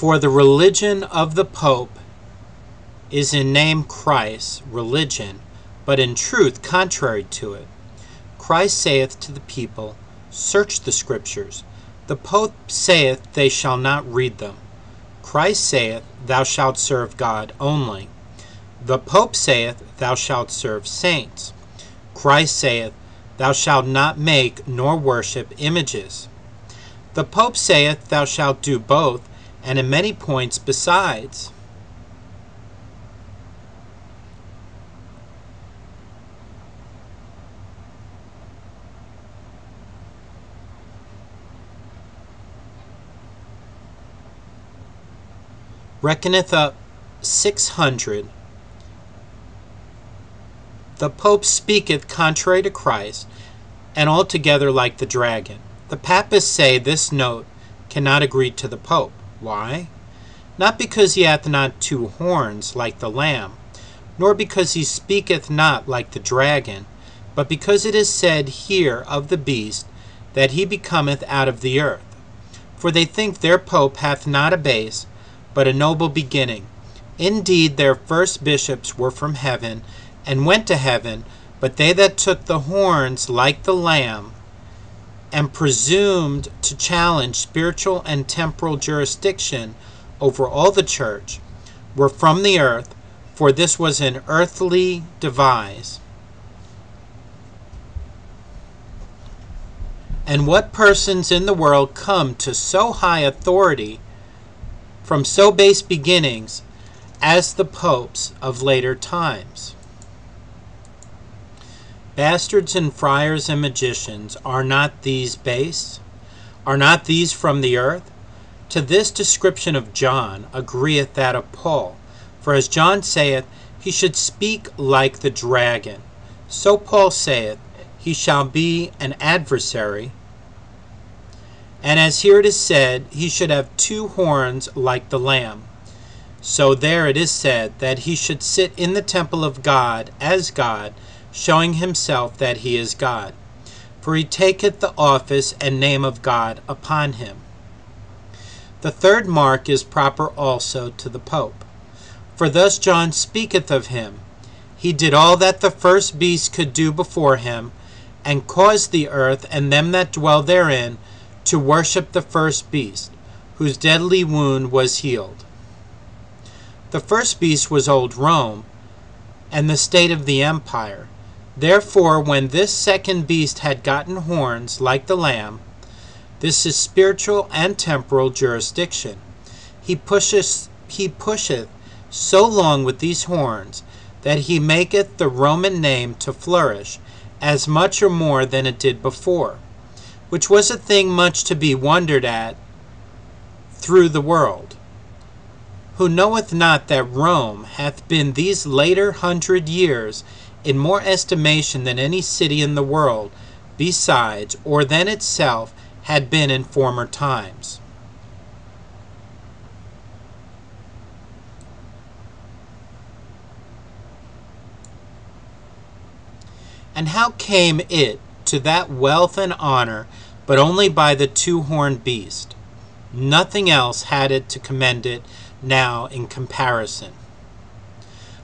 For the religion of the Pope is in name Christ, religion, but in truth contrary to it. Christ saith to the people, Search the Scriptures. The Pope saith they shall not read them. Christ saith, Thou shalt serve God only. The Pope saith, Thou shalt serve saints. Christ saith, Thou shalt not make nor worship images. The Pope saith, Thou shalt do both, and in many points besides. Reckoneth up 600. The Pope speaketh contrary to Christ, and altogether like the dragon. The Papists say this note cannot agree to the Pope. Why? Not because he hath not two horns like the lamb, nor because he speaketh not like the dragon, but because it is said here of the beast that he becometh out of the earth. For they think their Pope hath not a base, but a noble beginning. Indeed, their first bishops were from heaven, and went to heaven, but they that took the horns like the lamb, and presumed to challenge spiritual and temporal jurisdiction over all the church, were from the earth, for this was an earthly devise. And what persons in the world come to so high authority from so base beginnings as the popes of later times? Bastards and friars and magicians, are not these base? Are not these from the earth? To this description of John agreeth that of Paul. For as John saith, he should speak like the dragon, so Paul saith, he shall be an adversary. And as here it is said, he should have two horns like the lamb. So there it is said that he should sit in the temple of God as God, showing himself that he is God. For he taketh the office and name of God upon him. The third mark is proper also to the Pope. For thus John speaketh of him, He did all that the first beast could do before him, and caused the earth and them that dwell therein to worship the first beast, whose deadly wound was healed. The first beast was old Rome, and the state of the empire. Therefore, when this second beast had gotten horns like the lamb, this is spiritual and temporal jurisdiction. He pusheth so long with these horns, that he maketh the Roman name to flourish, as much or more than it did before, which was a thing much to be wondered at through the world. Who knoweth not that Rome hath been these later 100 years in more estimation than any city in the world besides, or than itself had been in former times? And how came it to that wealth and honor, but only by the two-horned beast? Nothing else had it to commend it now in comparison,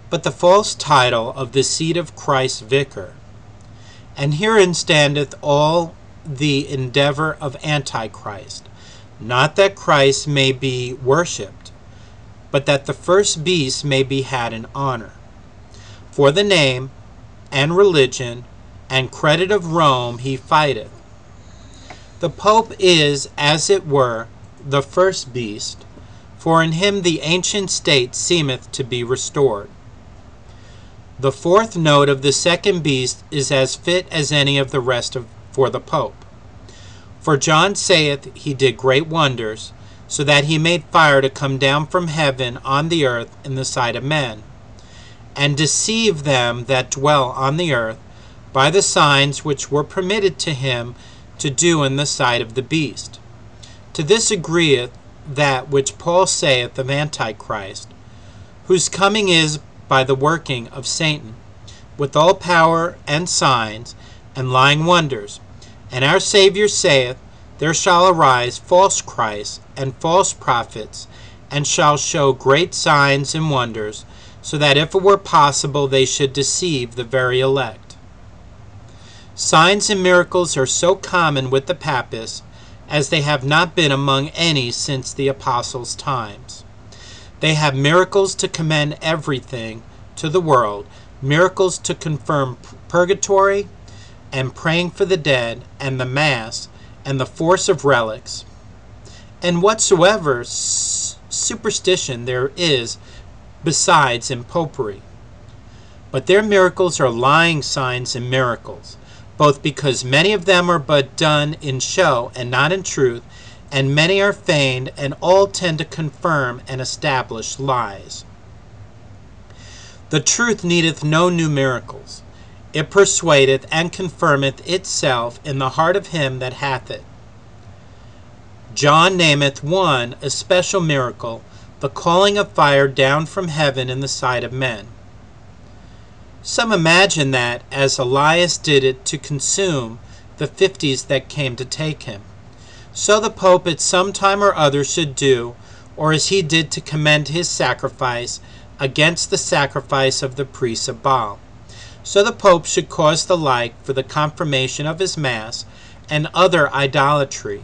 but the false title of the seat of Christ's vicar. And herein standeth all the endeavor of Antichrist, not that Christ may be worshipped, but that the first beast may be had in honor. For the name, and religion, and credit of Rome he fighteth. The Pope is, as it were, the first beast, for in him the ancient state seemeth to be restored. The fourth note of the second beast is as fit as any of the rest for the Pope. For John saith he did great wonders, so that he made fire to come down from heaven on the earth in the sight of men, and deceive them that dwell on the earth by the signs which were permitted to him to do in the sight of the beast. To this agreeth that which Paul saith of Antichrist, whose coming is by the working of Satan, with all power and signs and lying wonders. And our Saviour saith, There shall arise false Christs and false prophets, and shall show great signs and wonders, so that if it were possible they should deceive the very elect. Signs and miracles are so common with the papists as they have not been among any since the apostles' times. They have miracles to commend everything to the world, miracles to confirm purgatory and praying for the dead and the Mass and the force of relics, and whatsoever superstition there is besides in popery. But their miracles are lying signs and miracles, both because many of them are but done in show and not in truth, and many are feigned, and all tend to confirm and establish lies. The truth needeth no new miracles. It persuadeth and confirmeth itself in the heart of him that hath it. John nameth one especial miracle, the calling of fire down from heaven in the sight of men. Some imagine that, as Elias did it to consume the 50s that came to take him, so the Pope at some time or other should do, or as he did to commend his sacrifice against the sacrifice of the priests of Baal. So the Pope should cause the like for the confirmation of his Mass and other idolatry.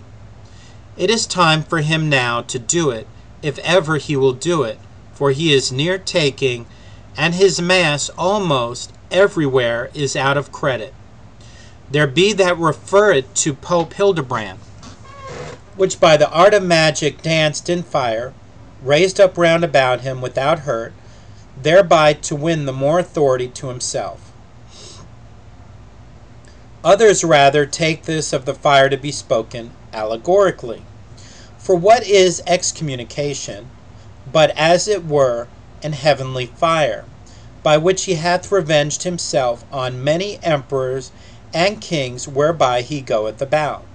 It is time for him now to do it, if ever he will do it, for he is near taking, and his Mass almost everywhere is out of credit. There be that refer it to Pope Hildebrand, which by the art of magic danced in fire, raised up round about him without hurt, thereby to win the more authority to himself. Others rather take this of the fire to be spoken allegorically. For what is excommunication, but as it were an heavenly fire, by which he hath revenged himself on many emperors and kings, whereby he goeth about?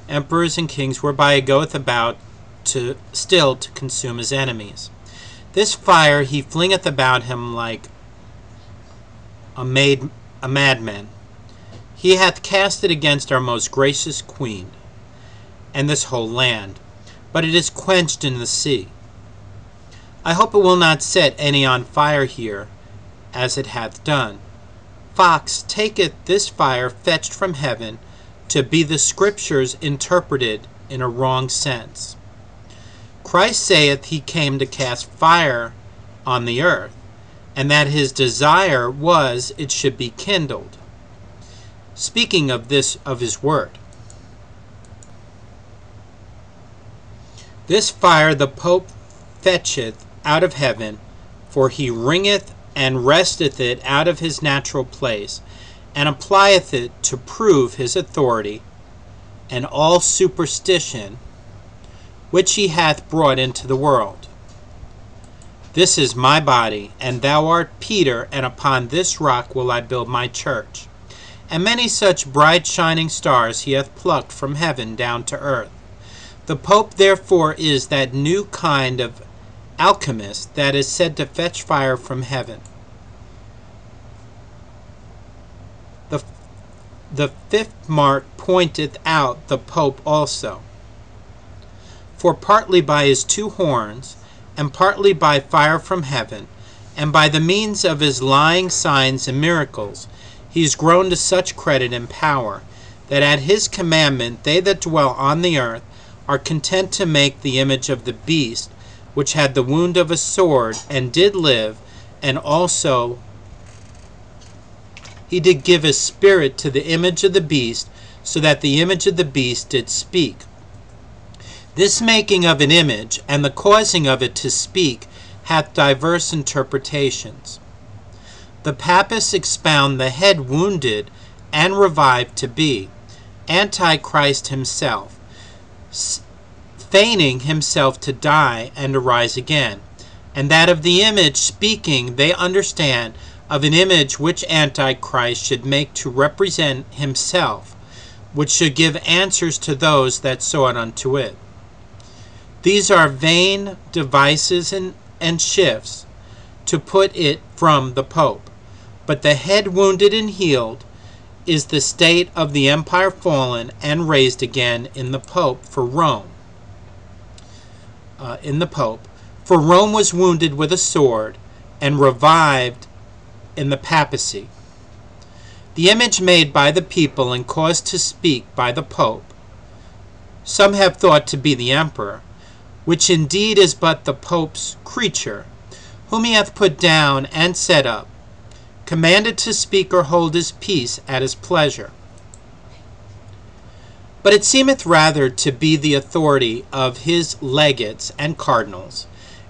Emperors and kings, whereby he goeth about to consume his enemies. This fire he flingeth about him like a madman. He hath cast it against our most gracious Queen, and this whole land, but it is quenched in the sea. I hope it will not set any on fire here, as it hath done. Fox taketh this fire fetched from heaven to be the Scriptures interpreted in a wrong sense. Christ saith he came to cast fire on the earth, and that his desire was it should be kindled. Speaking of this of his word. This fire the Pope fetcheth out of heaven, for he wringeth and wresteth it out of his natural place, and applieth it to prove his authority, and all superstition which he hath brought into the world. This is my body, and thou art Peter, and upon this rock will I build my church. And many such bright shining stars he hath plucked from heaven down to earth. The Pope therefore is that new kind of alchemist that is said to fetch fire from heaven. The fifth mark pointeth out the Pope also. For partly by his two horns, and partly by fire from heaven, and by the means of his lying signs and miracles, he is grown to such credit and power, that at his commandment they that dwell on the earth are content to make the image of the beast, which had the wound of a sword, and did live, and also he did give his spirit to the image of the beast, so that the image of the beast did speak. This making of an image, and the causing of it to speak, hath diverse interpretations. The Papists expound the head wounded and revived to be Antichrist himself, feigning himself to die and to rise again, and that of the image speaking they understand of an image which Antichrist should make to represent himself, which should give answers to those that saw it unto it. These are vain devices and shifts to put it from the Pope, But the head wounded and healed is the state of the empire fallen and raised again in the Pope for Rome. For Rome was wounded with a sword and revived in the papacy. The image made by the people and caused to speak by the Pope, some have thought to be the emperor, which indeed is but the Pope's creature, whom he hath put down and set up, commanded to speak or hold his peace at his pleasure. But it seemeth rather to be the authority of his legates and cardinals,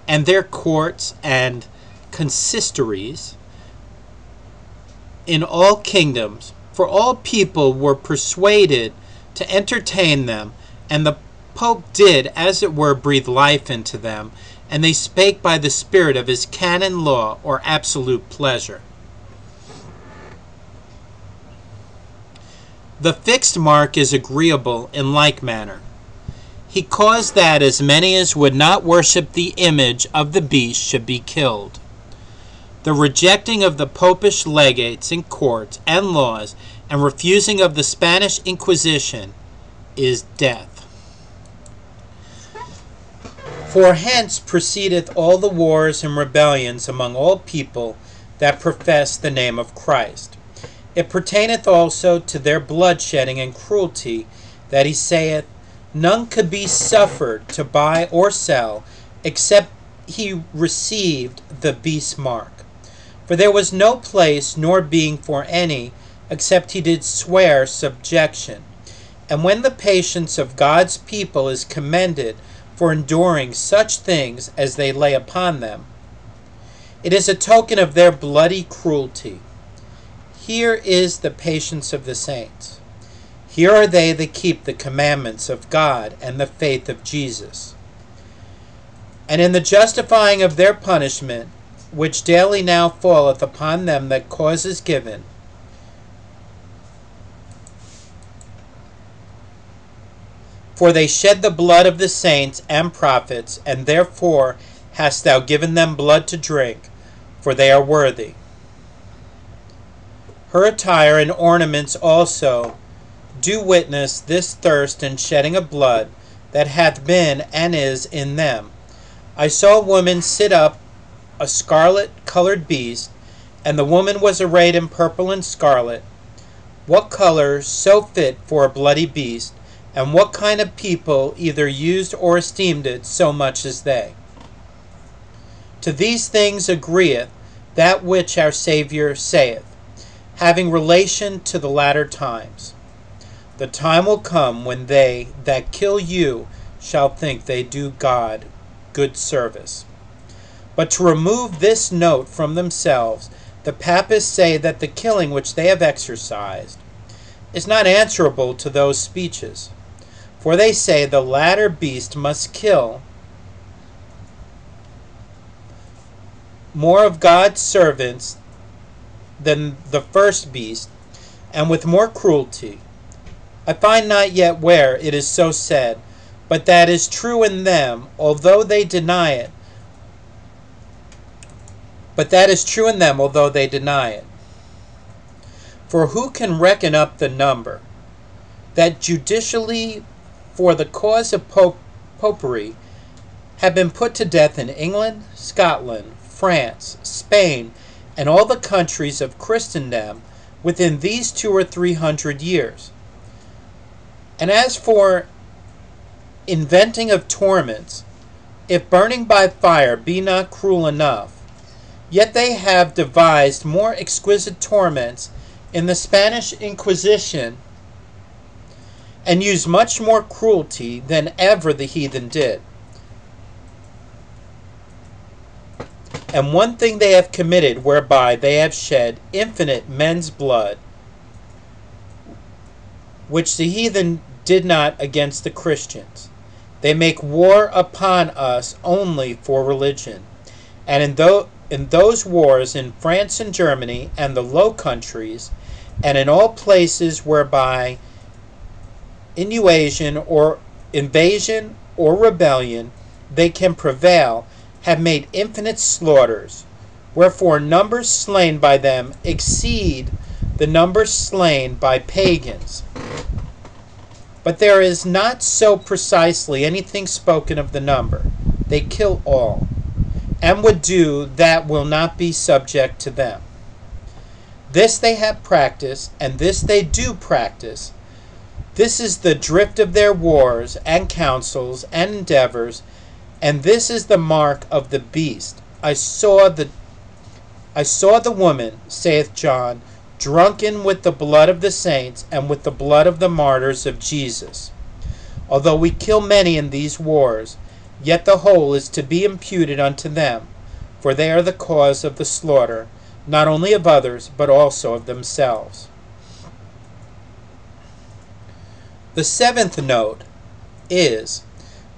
and their courts and consistories in all kingdoms, for all people were persuaded to entertain them, and the Pope did, as it were, breathe life into them, and they spake by the spirit of his canon law or absolute pleasure. The fixed mark is agreeable in like manner. He caused that as many as would not worship the image of the beast should be killed. The rejecting of the popish legates and courts and laws and refusing of the Spanish Inquisition is death. For hence proceedeth all the wars and rebellions among all people that profess the name of Christ. It pertaineth also to their bloodshedding and cruelty, that he saith, none could be suffered to buy or sell, except he received the beast's mark. For there was no place nor being for any, except he did swear subjection. And when the patience of God's people is commended for enduring such things as they lay upon them, it is a token of their bloody cruelty. Here is the patience of the saints. Here are they that keep the commandments of God and the faith of Jesus. And in the justifying of their punishment, which daily now falleth upon them that cause is given, for they shed the blood of the saints and prophets, and therefore hast thou given them blood to drink, for they are worthy. Her attire and ornaments also do witness this thirst and shedding of blood that hath been and is in them. I saw a woman sit up a scarlet-colored beast, and the woman was arrayed in purple and scarlet. What color so fit for a bloody beast, and what kind of people either used or esteemed it so much as they? To these things agreeth that which our Savior saith, having relation to the latter times. The time will come when they that kill you shall think they do God good service. But to remove this note from themselves, the Papists say that the killing which they have exercised is not answerable to those speeches. For they say the latter beast must kill more of God's servants than the first beast, and with more cruelty. I find not yet where it is so said, but that is true in them, although they deny it. But that is true in them, although they deny it. For who can reckon up the number that judicially for the cause of popery have been put to death in England, Scotland, France, Spain, and all the countries of Christendom within these 200 or 300 years? And as for inventing of torments, if burning by fire be not cruel enough, yet they have devised more exquisite torments in the Spanish Inquisition, and use much more cruelty than ever the heathen did. And one thing they have committed, whereby they have shed infinite men's blood, which the heathen did not against the Christians. They make war upon us only for religion. And in those wars in France and Germany and the Low Countries, and in all places whereby invasion or rebellion they can prevail, have made infinite slaughters, Wherefore numbers slain by them exceed the numbers slain by pagans. But there is not so precisely anything spoken of the number. They kill all, and would do that will not be subject to them. This they have practiced, and this they do practice. This is the drift of their wars, and counsels, and endeavors, and this is the mark of the beast. I saw the woman, saith John, drunken with the blood of the saints, and with the blood of the martyrs of Jesus. Although we kill many in these wars, yet the whole is to be imputed unto them, for they are the cause of the slaughter, not only of others, but also of themselves. The seventh note is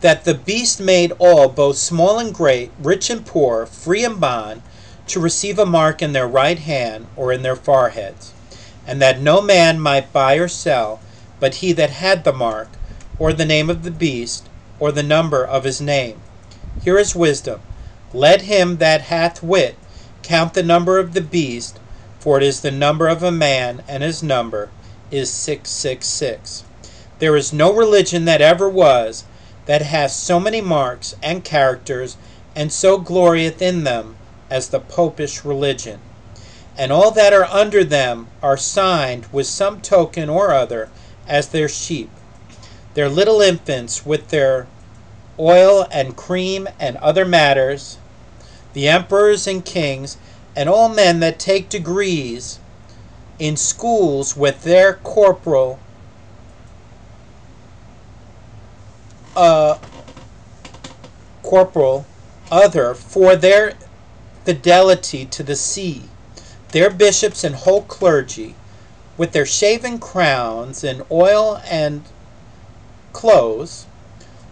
that the beast made all, both small and great, rich and poor, free and bond, to receive a mark in their right hand or in their foreheads, and that no man might buy or sell, but he that had the mark, or the name of the beast, or the number of his name. Here is wisdom. Let him that hath wit count the number of the beast, for it is the number of a man, and his number is 666. There is no religion that ever was that hath so many marks and characters, and so glorieth in them, as the popish religion. And all that are under them are signed with some token or other, as their sheep. Their little infants with their oil and cream and other matters, the emperors and kings, and all men that take degrees in schools with their corporal other for their fidelity to the sea, their bishops and whole clergy, with their shaven crowns and oil and clothes,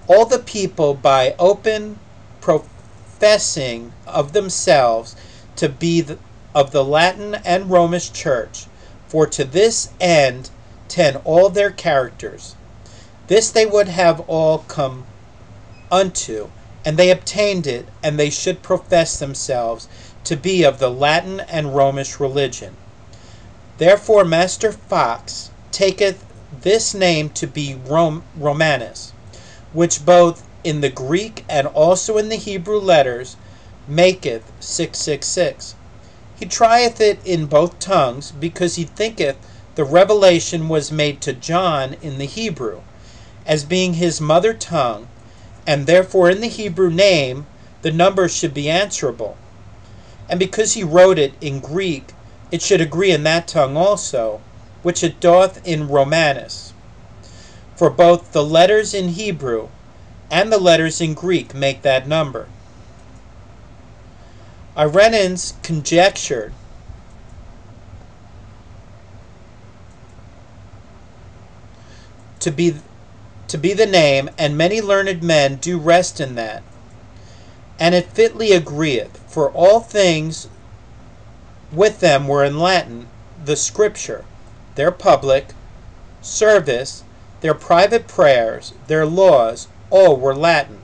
all the people by open professing of themselves to be of the Latin and Romish Church, for to this end tend all their characters. This they would have all come unto, and they obtained it, and they should profess themselves to be of the Latin and Romish religion. Therefore Master Fox taketh this name to be Romanus, which both in the Greek and also in the Hebrew letters maketh 666. He trieth it in both tongues, because he thinketh the revelation was made to John in the Hebrew, as being his mother tongue, and therefore in the Hebrew name the numbers should be answerable. And because he wrote it in Greek, it should agree in that tongue also, which it doth in Romanus. For both the letters in Hebrew and the letters in Greek make that number. Irenaeus conjectured to be the name, and many learned men do rest in that. And it fitly agreeth, for all things with them were in Latin, the Scripture, their public service, their private prayers, their laws, all were Latin.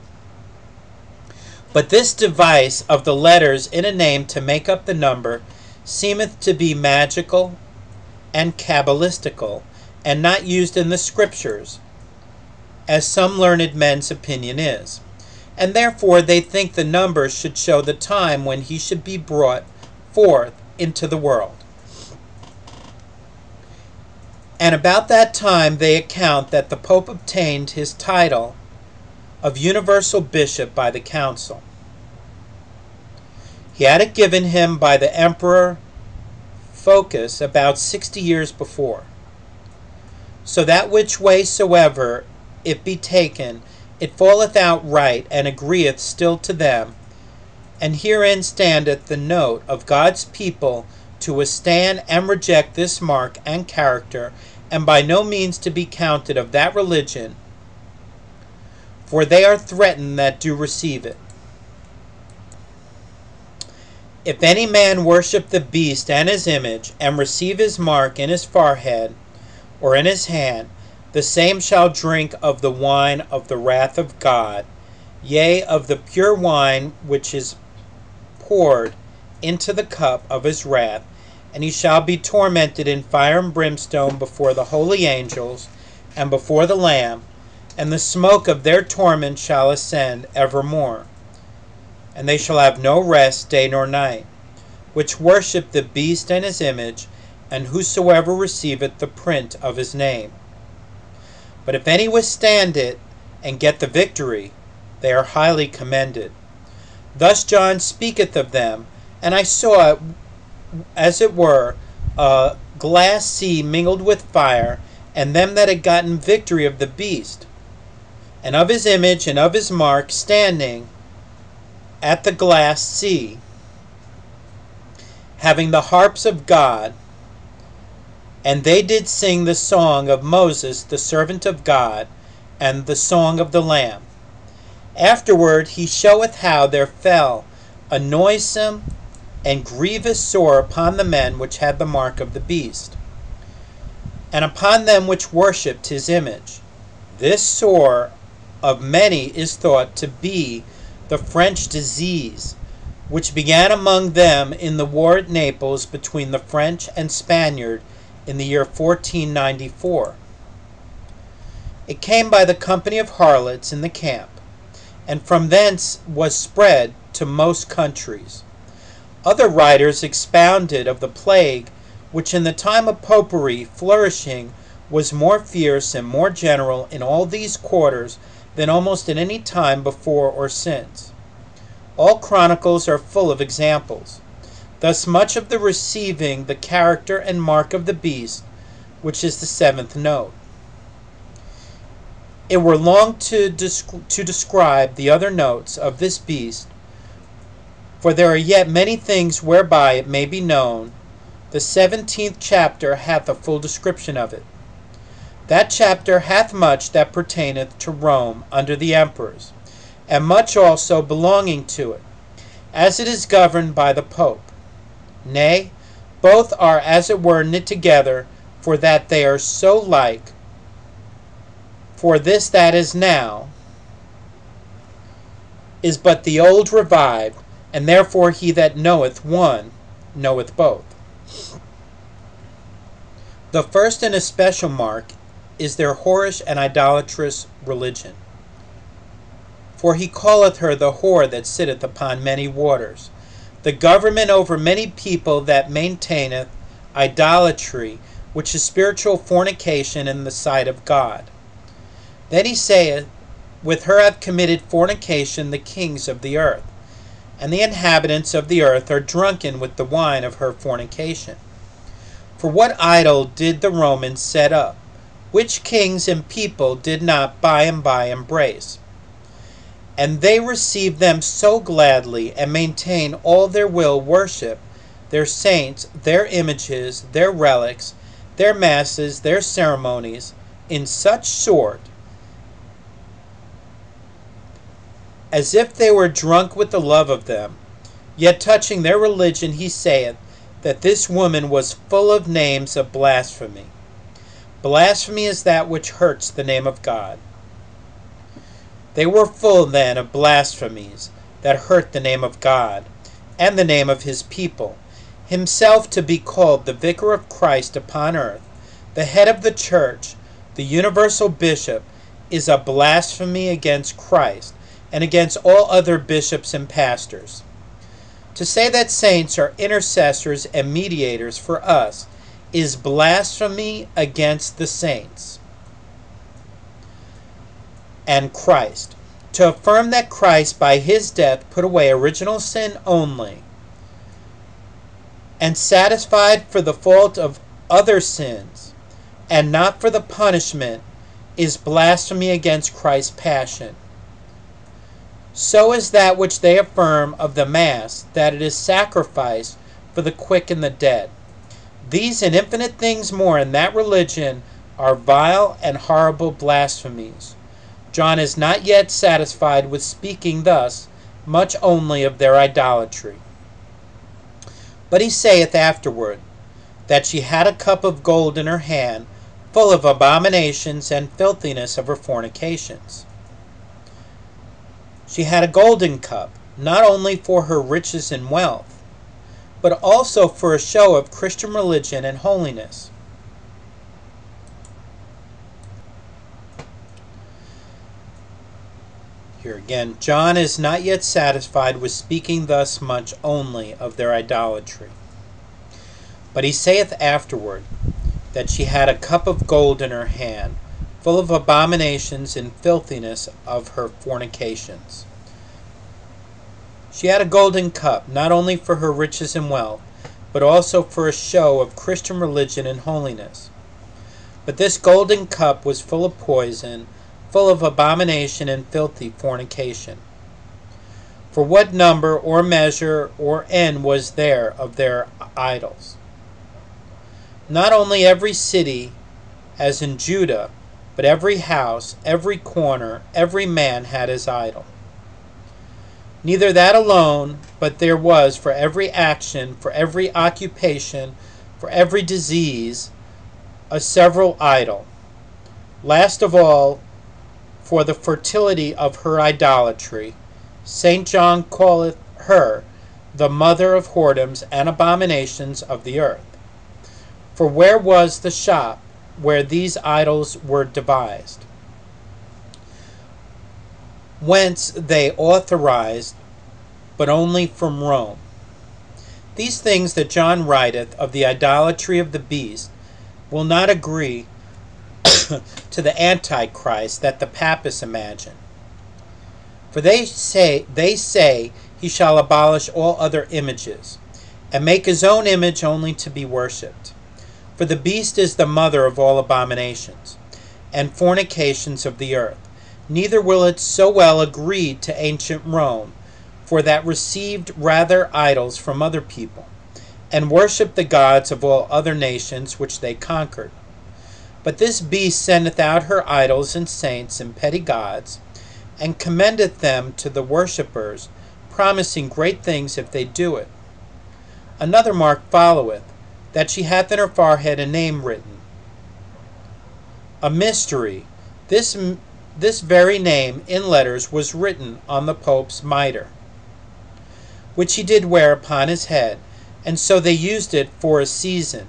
But this device of the letters in a name to make up the number seemeth to be magical and cabalistical, and not used in the Scriptures, as some learned men's opinion is. And therefore they think the number should show the time when he should be brought forth into the world. And about that time they account that the Pope obtained his title of universal bishop by the council. He had it given him by the Emperor Phocas about 60 years before. So that which way soever it be taken, it falleth out right, and agreeth still to them. And herein standeth the note of God's people to withstand and reject this mark and character, and by no means to be counted of that religion, for they are threatened that do receive it. If any man worship the beast and his image, and receive his mark in his forehead or in his hand, the same shall drink of the wine of the wrath of God, yea, of the pure wine which is poured into the cup of his wrath, and he shall be tormented in fire and brimstone before the holy angels and before the Lamb, and the smoke of their torment shall ascend evermore. And they shall have no rest day nor night, which worship the beast and his image, and whosoever receiveth the print of his name. But if any withstand it, and get the victory, they are highly commended. Thus John speaketh of them, and I saw, as it were, a glass sea mingled with fire, and them that had gotten victory of the beast, and of his image, and of his mark, standing at the glass sea, having the harps of God, and they did sing the song of Moses, the servant of God, and the song of the Lamb. Afterward he showeth how there fell a noisome and grievous sore upon the men which had the mark of the beast, and upon them which worshipped his image. This sore of many is thought to be the French disease, which began among them in the war at Naples between the French and Spaniard in the year 1494. It came by the company of harlots in the camp, and from thence was spread to most countries. Other writers expounded of the plague, which in the time of popery flourishing was more fierce and more general in all these quarters than almost at any time before or since. All chronicles are full of examples. Thus much of the receiving the character and mark of the beast, which is the seventh note. It were long to describe the other notes of this beast, for there are yet many things whereby it may be known. The 17th chapter hath a full description of it. That chapter hath much that pertaineth to Rome under the emperors, and much also belonging to it, as it is governed by the Pope. Nay, both are as it were knit together, for that they are so like. For this that is now is but the old revived, and therefore he that knoweth one knoweth both. The first and especial mark is their whorish and idolatrous religion. For he calleth her the whore that sitteth upon many waters, the government over many people that maintaineth idolatry, which is spiritual fornication in the sight of God. Then he saith, with her have committed fornication the kings of the earth, and the inhabitants of the earth are drunken with the wine of her fornication. For what idol did the Romans set up, which kings and people did not by and by embrace? And they receive them so gladly, and maintain all their will worship, their saints, their images, their relics, their masses, their ceremonies, in such sort, as if they were drunk with the love of them. Yet touching their religion he saith, that this woman was full of names of blasphemy. Blasphemy is that which hurts the name of God. They were full then of blasphemies that hurt the name of God, and the name of his people. Himself to be called the vicar of Christ upon earth, the head of the church, the universal bishop, is a blasphemy against Christ, and against all other bishops and pastors. To say that saints are intercessors and mediators for us is blasphemy against the saints and Christ. To affirm that Christ by his death put away original sin only, and satisfied for the fault of other sins, and not for the punishment, is blasphemy against Christ's passion. So is that which they affirm of the Mass, that it is sacrifice for the quick and the dead. These and infinite things more in that religion are vile and horrible blasphemies. John is not yet satisfied with speaking thus much only of their idolatry. But he saith afterward, that she had a cup of gold in her hand, full of abominations and filthiness of her fornications. She had a golden cup, not only for her riches and wealth, but also for a show of Christian religion and holiness. Here again, John is not yet satisfied with speaking thus much only of their idolatry. But he saith afterward, that she had a cup of gold in her hand, full of abominations and filthiness of her fornications. She had a golden cup, not only for her riches and wealth, but also for a show of Christian religion and holiness. But this golden cup was full of poison, full of abomination and filthy fornication. For what number or measure or end was there of their idols? Not only every city, as in Judah, but every house, every corner, every man had his idol. Neither that alone, but there was for every action, for every occupation, for every disease, a several idol. Last of all, for the fertility of her idolatry, St. John calleth her the mother of whoredoms and abominations of the earth. For where was the shop where these idols were devised? Whence they authorized, but only from Rome. These things that John writeth of the idolatry of the beast will not agree to the Antichrist that the Papists imagine. For they say he shall abolish all other images, and make his own image only to be worshipped. For the beast is the mother of all abominations, and fornications of the earth. Neither will it so well agree to ancient Rome, for that received rather idols from other people, and worshipped the gods of all other nations which they conquered. But this beast sendeth out her idols and saints and petty gods, and commendeth them to the worshippers, promising great things if they do it. Another mark followeth, that she hath in her forehead a name written, a mystery. This very name in letters was written on the Pope's mitre, which he did wear upon his head, and so they used it for a season.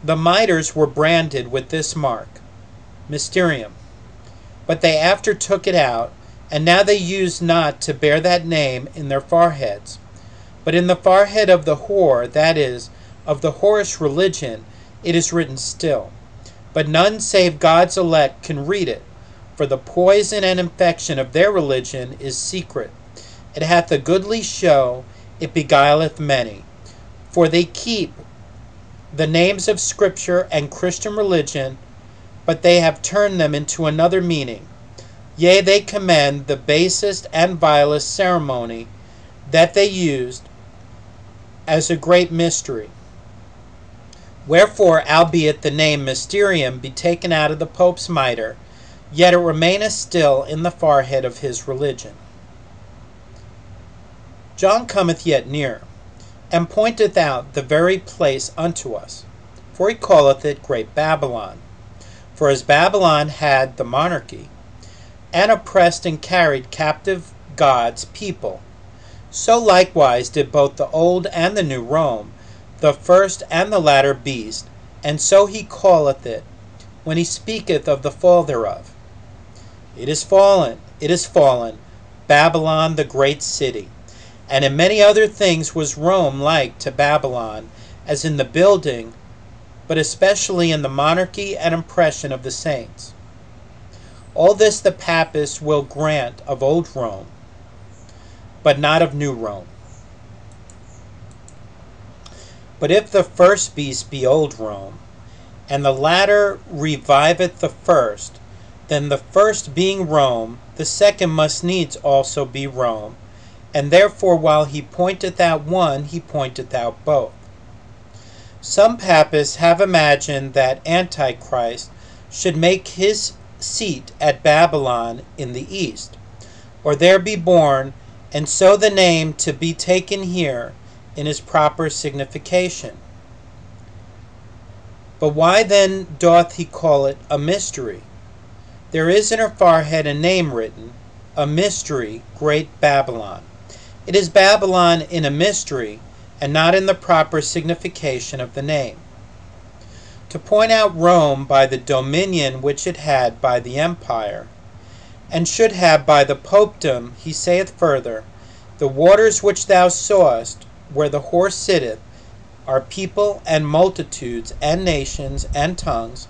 The mitres were branded with this mark, Mysterium. But they after took it out, and now they use not to bear that name in their foreheads. But in the forehead of the whore, that is, of the whorish religion, it is written still. But none save God's elect can read it, for the poison and infection of their religion is secret. It hath a goodly show, it beguileth many. For they keep the names of Scripture and Christian religion, but they have turned them into another meaning. Yea, they commend the basest and vilest ceremony that they used as a great mystery. Wherefore, albeit the name Mysterium be taken out of the Pope's mitre, yet it remaineth still in the forehead of his religion. John cometh yet near, and pointeth out the very place unto us, for he calleth it Great Babylon. For as Babylon had the monarchy, and oppressed and carried captive God's people, so likewise did both the old and the new Rome, the first and the latter beast, and so he calleth it, when he speaketh of the fall thereof. It is fallen, Babylon the great city. And in many other things was Rome like to Babylon, as in the building, but especially in the monarchy and oppression of the saints. All this the Papists will grant of old Rome, but not of new Rome. But if the first beast be old Rome, and the latter reviveth the first, then the first being Rome, the second must needs also be Rome, and therefore while he pointeth out one, he pointeth out both. Some Papists have imagined that Antichrist should make his seat at Babylon in the east, or there be born, and so the name to be taken here in his proper signification. But why then doth he call it a mystery? There is in her forehead a name written, a mystery, Great Babylon. It is Babylon in a mystery, and not in the proper signification of the name. To point out Rome by the dominion which it had by the empire, and should have by the popedom, he saith further, the waters which thou sawest, where the horse sitteth, are people and multitudes and nations and tongues.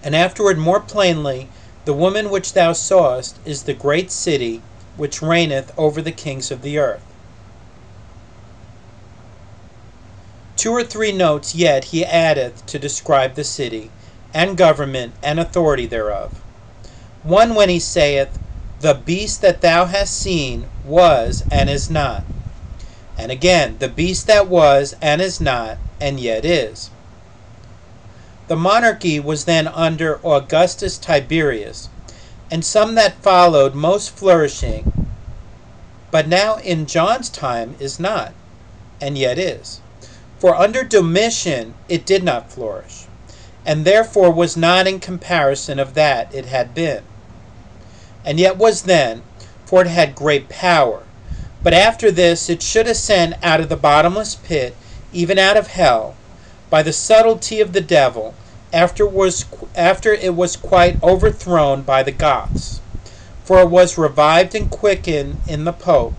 And afterward more plainly, the woman which thou sawest is the great city which reigneth over the kings of the earth. 2 or 3 notes yet he addeth to describe the city, and government, and authority thereof. One, when he saith, the beast that thou hast seen was and is not. And again, the beast that was and is not, and yet is. The monarchy was then under Augustus Tiberius, and some that followed most flourishing, but now in John's time is not, and yet is. For under Domitian it did not flourish, and therefore was not in comparison of that it had been, and yet was then, for it had great power. But after this it should ascend out of the bottomless pit, even out of hell, by the subtlety of the devil, after it was quite overthrown by the Goths. For it was revived and quickened in the Pope,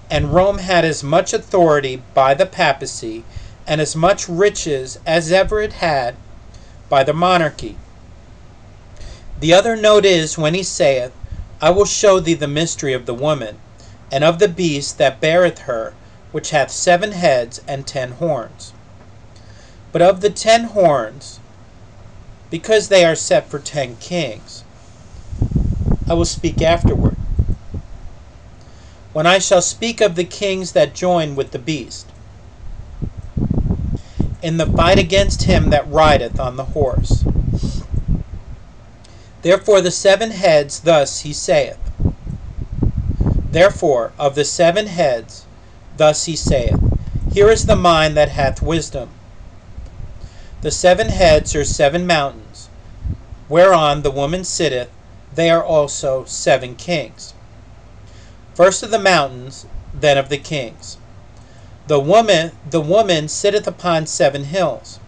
and Rome had as much authority by the papacy, and as much riches as ever it had by the monarchy. The other note is, when he saith, I will show thee the mystery of the woman, and of the beast that beareth her, which hath 7 heads and 10 horns. But of the 10 horns, because they are set for 10 kings, I will speak afterward, when I shall speak of the kings that join with the beast, in the fight against him that rideth on the horse. Therefore the 7 heads, thus he saith. Therefore of the 7 heads, thus he saith, here is the mind that hath wisdom. The 7 heads are 7 mountains, whereon the woman sitteth, they are also 7 kings. First of the mountains, then of the kings. The woman sitteth upon 7 hills,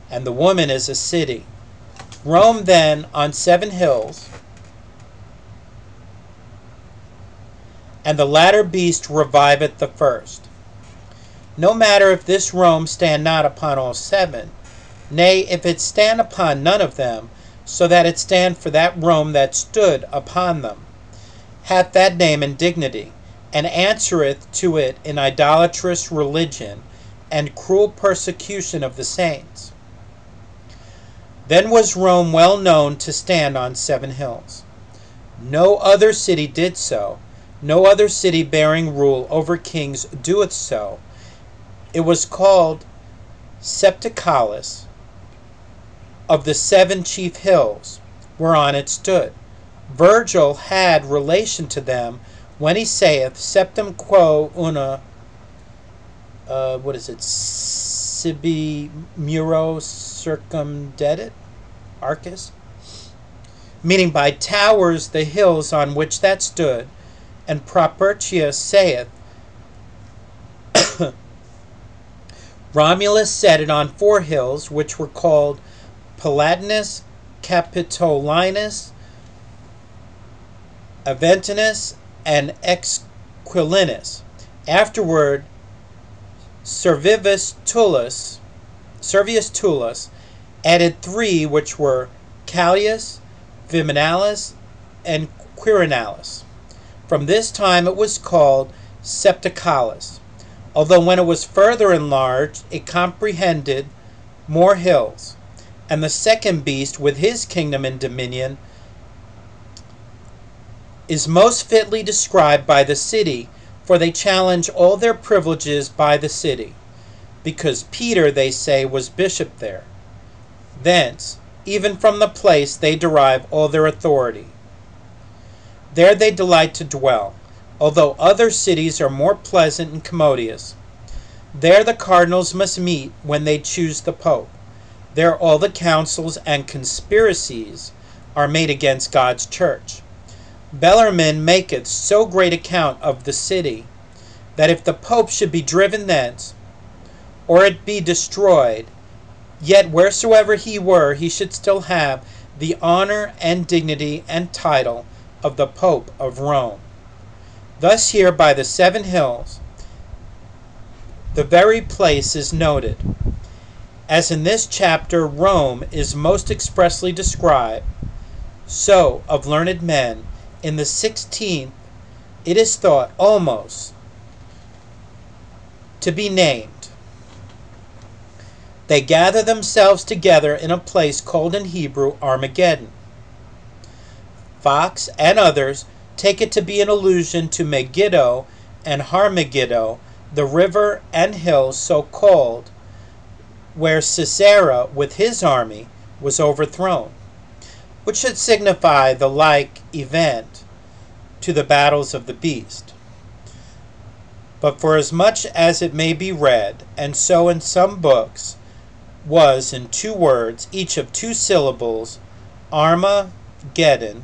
and the woman is a city. Rome then on 7 hills, and the latter beast reviveth the first. No matter if this Rome stand not upon all 7, nay, if it stand upon none of them, so that it stand for that Rome that stood upon them, hath that name and dignity, and answereth to it in idolatrous religion and cruel persecution of the saints. Then was Rome well known to stand on 7 hills. No other city did so, no other city bearing rule over kings doeth so. It was called Septicalis, of the 7 chief hills, whereon it stood. Virgil had relation to them, when he saith, Septem quo una, sibi muro circumdedit, arcus, meaning by towers the hills on which that stood, and Propertius saith, Romulus set it on 4 hills, which were called Palatinus, Capitolinus, Aventinus, and Exquilinus. Afterward, Servius Tullus added 3, which were Callius, Viminalis, and Quirinalis. From this time it was called Septicalis, although when it was further enlarged, it comprehended more hills. And the second beast, with his kingdom and dominion, is most fitly described by the city, for they challenge all their privileges by the city, because Peter, they say, was bishop there. Thence, even from the place, they derive all their authority. There they delight to dwell, although other cities are more pleasant and commodious. There the cardinals must meet when they choose the Pope. There all the councils and conspiracies are made against God's church. Bellarmine maketh so great account of the city, that if the Pope should be driven thence, or it be destroyed, yet wheresoever he were, he should still have the honor and dignity and title of the Pope of Rome. Thus here by the 7 hills, the very place is noted. As in this chapter Rome is most expressly described, so of learned men in the 16th it is thought almost to be named. They gather themselves together in a place called in Hebrew Armageddon. Fox and others take it to be an allusion to Megiddo and Harmageddo, the river and hills so called, where Sisera with his army was overthrown, which should signify the like event to the battles of the beast. But for as much as it may be read, and so in some books was in 2 words, each of 2 syllables, Armageddon,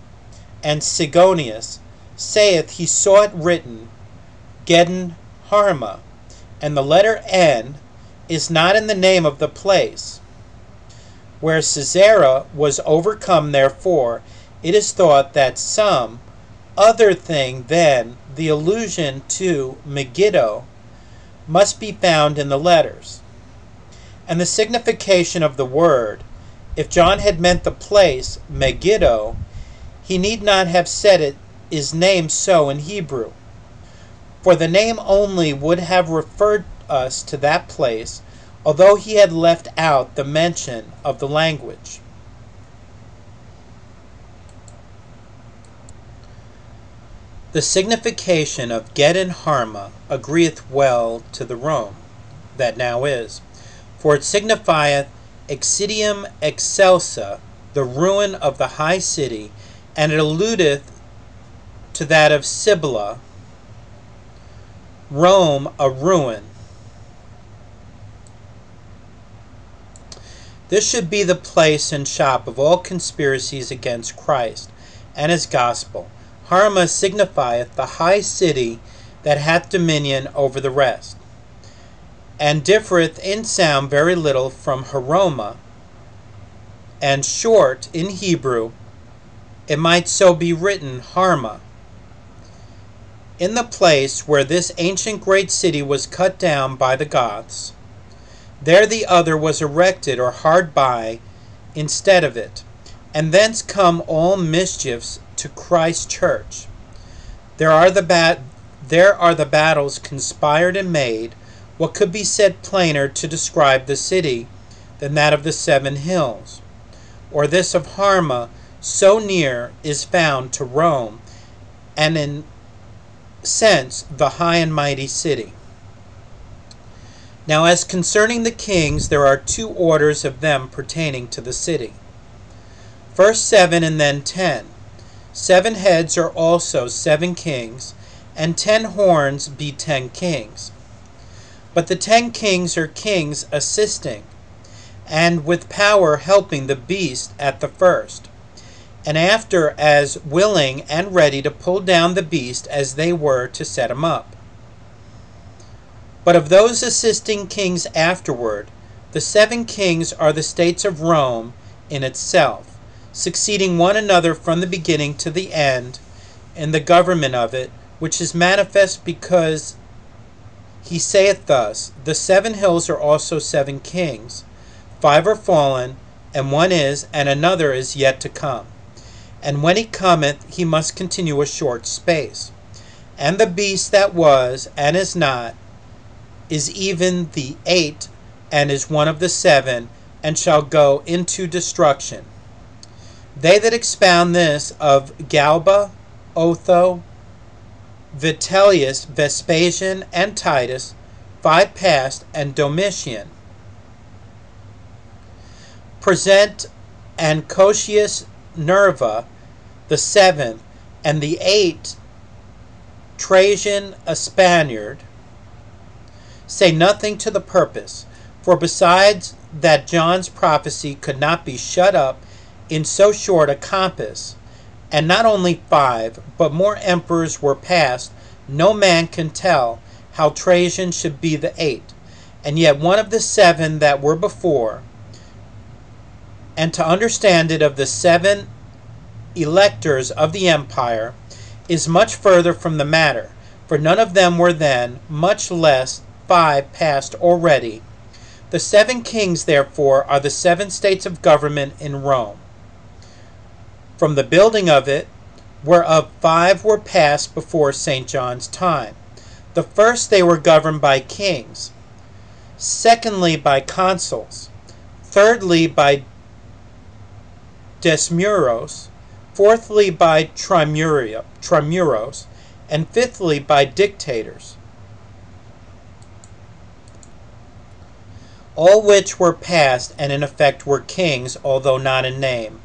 and Sigonius saith he saw it written, Geddon Harma, and the letter N is not in the name of the place. Where Sisera was overcome, therefore, it is thought that some other thing than the allusion to Megiddo must be found in the letters. And the signification of the word, if John had meant the place, Megiddo, he need not have said it is named so in Hebrew. For the name only would have referred us to that place, although he had left out the mention of the language. The signification of Geddon Harma agreeth well to the Rome that now is, for it signifieth Excidium excelsa, the ruin of the high city, and it alludeth to that of Sibylla, Rome a ruin. This should be the place and shop of all conspiracies against Christ and his gospel. Harma signifieth the high city that hath dominion over the rest, and differeth in sound very little from Haroma, and short in Hebrew, it might so be written Harma. In the place where this ancient great city was cut down by the Goths, there the other was erected or hard by instead of it, and thence come all mischiefs to Christ's church. There are the battles conspired and made. What could be said plainer to describe the city than that of the 7 hills, or this of Harma, so near is found to Rome, and in sense the high and mighty city. Now as concerning the kings, there are 2 orders of them pertaining to the city. First 7 and then 10. 7 heads are also 7 kings, and 10 horns be 10 kings. But the 10 kings are kings assisting, and with power helping the beast at the first, and after as willing and ready to pull down the beast as they were to set him up. But of those assisting kings afterward, the 7 kings are the states of Rome in itself, succeeding one another from the beginning to the end in the government of it, which is manifest because he saith thus, the 7 hills are also 7 kings, 5 are fallen, and 1 is, and another is yet to come. And when he cometh, he must continue a short space. And the beast that was, and is not, is even the 8, and is one of the 7, and shall go into destruction. They that expound this of Galba, Otho, Vitellius, Vespasian, and Titus, 5 past, and Domitian, present Ancocius Nerva, the 7th, and the 8th, Trajan, a Spaniard, say nothing to the purpose, for besides that John's prophecy could not be shut up in so short a compass, and not only 5, but more emperors were passed, no man can tell how Trajan should be the 8th, and yet one of the 7 that were before, and to understand it of the 7 electors of the empire, is much further from the matter, for none of them were then, much less 5 past already. The 7 kings, therefore, are the 7 states of government in Rome. From the building of it, whereof 5 were passed before St. John's time. The first they were governed by kings, secondly by consuls, thirdly by decemviros, fourthly by trimuros, and fifthly by dictators, all which were passed and in effect were kings, although not in name.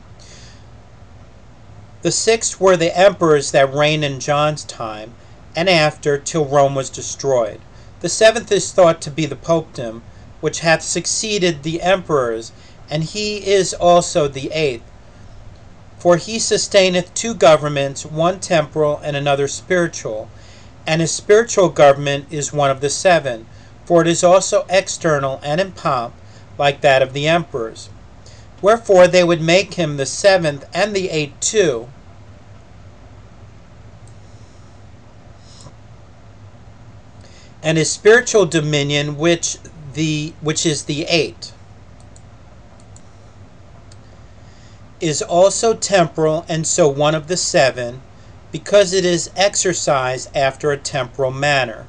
The 6 were the emperors that reigned in John's time and after, till Rome was destroyed. The 7th is thought to be the popedom, which hath succeeded the emperors, and he is also the 8th. For he sustaineth 2 governments, one temporal and another spiritual, and his spiritual government is one of the 7, for it is also external and in pomp, like that of the emperors. Wherefore they would make him the 7th and the 8th too, and his spiritual dominion, which is the 8th, is also temporal, and so one of the 7, because it is exercised after a temporal manner.